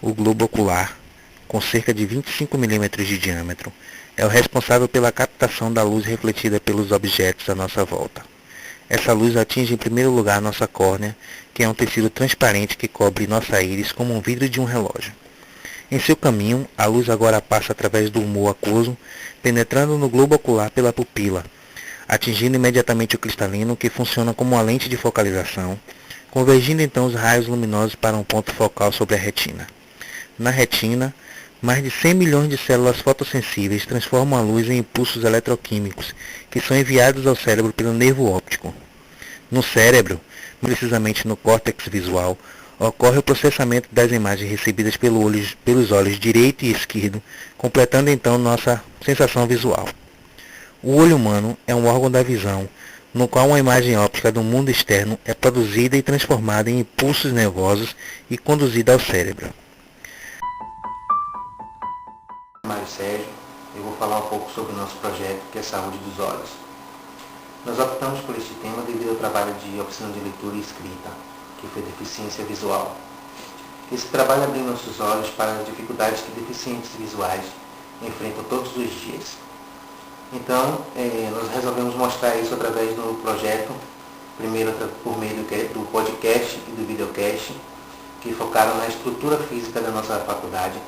o globo ocular, com cerca de 25 milímetros de diâmetro, é o responsável pela captação da luz refletida pelos objetos à nossa volta. Essa luz atinge em primeiro lugar nossa córnea, que é um tecido transparente que cobre nossa íris como um vidro de um relógio. Em seu caminho, a luz agora passa através do humor aquoso, penetrando no globo ocular pela pupila, atingindo imediatamente o cristalino, que funciona como uma lente de focalização, convergindo então os raios luminosos para um ponto focal sobre a retina. Na retina, mais de 100 milhões de células fotossensíveis transformam a luz em impulsos eletroquímicos, que são enviados ao cérebro pelo nervo óptico. No cérebro, precisamente no córtex visual, ocorre o processamento das imagens recebidas pelos olhos direito e esquerdo, completando então nossa sensação visual. O olho humano é um órgão da visão, no qual uma imagem óptica do mundo externo é produzida e transformada em impulsos nervosos e conduzida ao cérebro. Mário Sérgio, eu vou falar um pouco sobre o nosso projeto, que é Saúde dos Olhos. Nós optamos por este tema devido ao trabalho de oficina de leitura e escrita, que foi deficiência visual. Esse trabalho abriu nossos olhos para as dificuldades que deficientes visuais enfrentam todos os dias. Então, nós resolvemos mostrar isso através do projeto, primeiro por meio do podcast e do videocast, que focaram na estrutura física da nossa faculdade,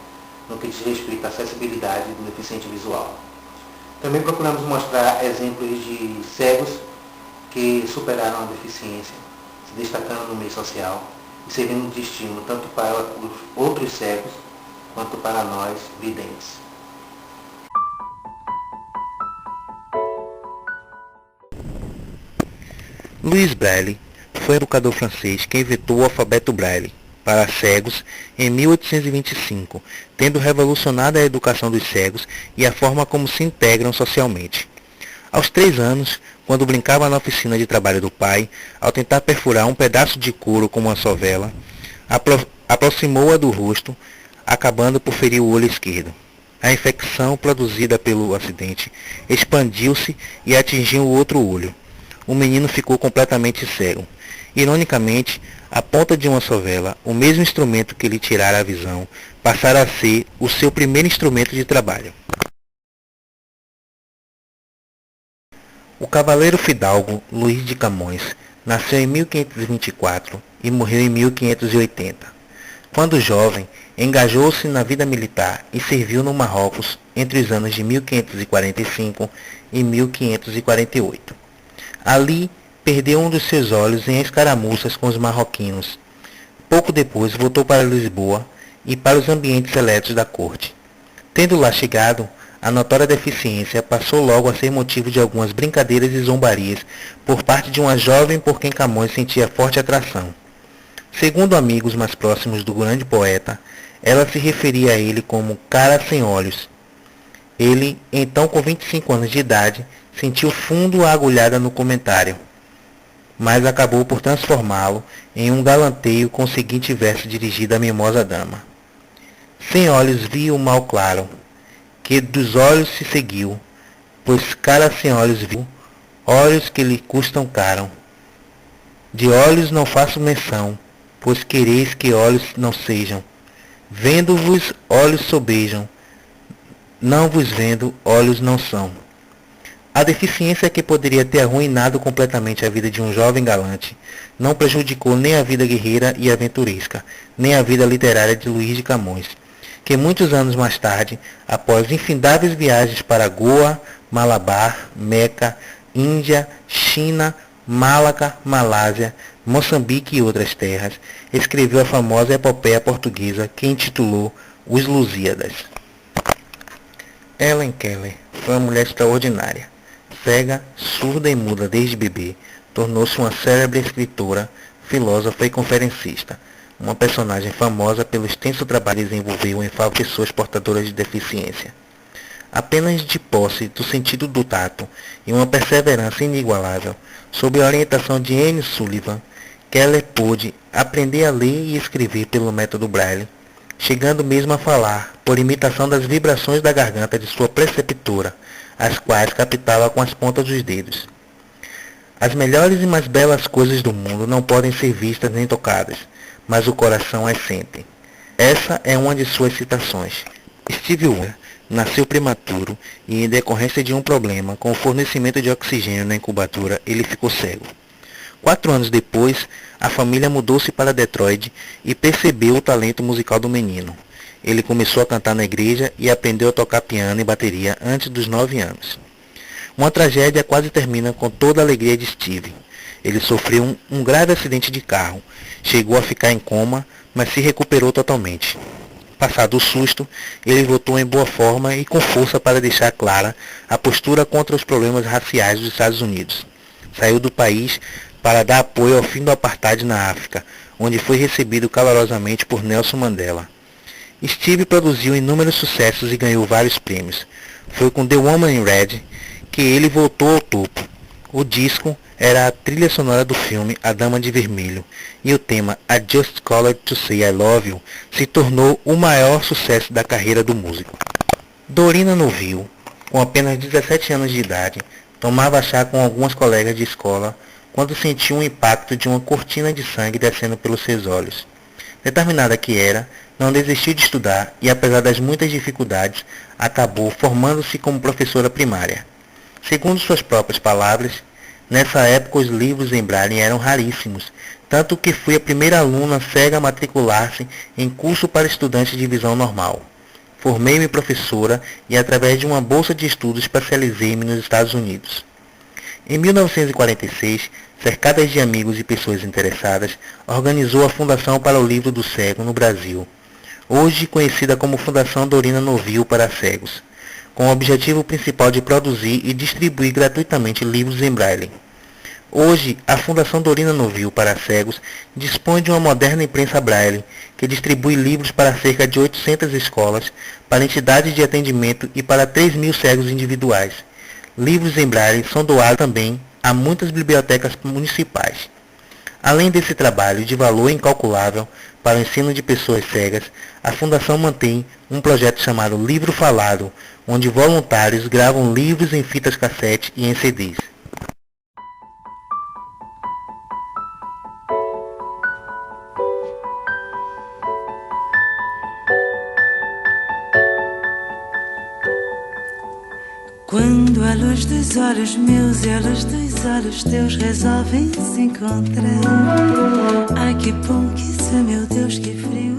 no que diz respeito à acessibilidade do deficiente visual. Também procuramos mostrar exemplos de cegos que superaram a deficiência, se destacando no meio social e servindo de estímulo tanto para os outros cegos quanto para nós, videntes. Louis Braille foi um educador francês que inventou o alfabeto Braille para cegos em 1825, tendo revolucionado a educação dos cegos e a forma como se integram socialmente. Aos 3 anos, quando brincava na oficina de trabalho do pai, ao tentar perfurar um pedaço de couro com uma sovela, aproximou-a do rosto, acabando por ferir o olho esquerdo. A infecção produzida pelo acidente expandiu-se e atingiu o outro olho. O menino ficou completamente cego. Ironicamente, a ponta de uma sovela, o mesmo instrumento que lhe tirara a visão, passara a ser o seu primeiro instrumento de trabalho. O cavaleiro fidalgo Luís de Camões nasceu em 1524 e morreu em 1580. Quando jovem, engajou-se na vida militar e serviu no Marrocos entre os anos de 1545 e 1548. Ali, perdeu um dos seus olhos em escaramuças com os marroquinos. Pouco depois, voltou para Lisboa e para os ambientes seletos da corte. Tendo lá chegado, a notória deficiência passou logo a ser motivo de algumas brincadeiras e zombarias por parte de uma jovem por quem Camões sentia forte atração. Segundo amigos mais próximos do grande poeta, ela se referia a ele como cara sem olhos. Ele, então com 25 anos de idade, sentiu fundo a agulhada no comentário, mas acabou por transformá-lo em um galanteio com o seguinte verso dirigido à mimosa dama. Sem olhos vi o mal claro, que dos olhos se seguiu, pois cara sem olhos viu, olhos que lhe custam caro. De olhos não faço menção, pois quereis que olhos não sejam. Vendo-vos, olhos sobejam, não vos vendo, olhos não são. A deficiência que poderia ter arruinado completamente a vida de um jovem galante não prejudicou nem a vida guerreira e aventuresca, nem a vida literária de Luís de Camões, que muitos anos mais tarde, após infindáveis viagens para Goa, Malabar, Meca, Índia, China, Malaca, Malásia, Moçambique e outras terras, escreveu a famosa epopeia portuguesa que intitulou Os Lusíadas. Helen Keller foi uma mulher extraordinária. Cega, surda e muda desde bebê, tornou-se uma célebre escritora, filósofa e conferencista, uma personagem famosa pelo extenso trabalho que desenvolveu em favor de pessoas portadoras de deficiência. Apenas de posse do sentido do tato e uma perseverança inigualável, sob a orientação de Anne Sullivan, Keller pôde aprender a ler e escrever pelo método Braille, chegando mesmo a falar por imitação das vibrações da garganta de sua preceptora, as quais captava com as pontas dos dedos. As melhores e mais belas coisas do mundo não podem ser vistas nem tocadas, mas o coração as sente. Essa é uma de suas citações. Steve Wonder nasceu prematuro e, em decorrência de um problema com o fornecimento de oxigênio na incubadora, ele ficou cego. 4 anos depois, a família mudou-se para Detroit e percebeu o talento musical do menino. Ele começou a cantar na igreja e aprendeu a tocar piano e bateria antes dos 9 anos. Uma tragédia quase termina com toda a alegria de Steve. Ele sofreu um grave acidente de carro, chegou a ficar em coma, mas se recuperou totalmente. Passado o susto, ele voltou em boa forma e com força para deixar clara a postura contra os problemas raciais dos Estados Unidos. Saiu do país para dar apoio ao fim do apartheid na África, onde foi recebido calorosamente por Nelson Mandela. Steve produziu inúmeros sucessos e ganhou vários prêmios. Foi com The Woman in Red que ele voltou ao topo. O disco era a trilha sonora do filme A Dama de Vermelho, e o tema I Just Called to Say I Love You se tornou o maior sucesso da carreira do músico. Dorina Noville, com apenas 17 anos de idade, tomava chá com algumas colegas de escola quando sentiu um impacto de uma cortina de sangue descendo pelos seus olhos. Determinada que era, não desistiu de estudar e, apesar das muitas dificuldades, acabou formando-se como professora primária. Segundo suas próprias palavras, nessa época os livros em braille eram raríssimos, tanto que fui a primeira aluna cega a matricular-se em curso para estudantes de visão normal. Formei-me professora e, através de uma bolsa de estudos, especializei-me nos Estados Unidos. Em 1946, cercada de amigos e pessoas interessadas, organizou a Fundação para o Livro do Cego no Brasil, hoje conhecida como Fundação Dorina Noville para Cegos, com o objetivo principal de produzir e distribuir gratuitamente livros em braille. Hoje, a Fundação Dorina Noville para Cegos dispõe de uma moderna imprensa braille, que distribui livros para cerca de 800 escolas, para entidades de atendimento e para 3.000 cegos individuais. Livros em braille são doados também a muitas bibliotecas municipais. Além desse trabalho de valor incalculável para o ensino de pessoas cegas, a Fundação mantém um projeto chamado Livro Falado, onde voluntários gravam livros em fitas cassete e em CDs. Quando a luz dos olhos meus e a luz dos olhos teus resolvem se encontrar, ai que bom que isso é, meu Deus, que frio.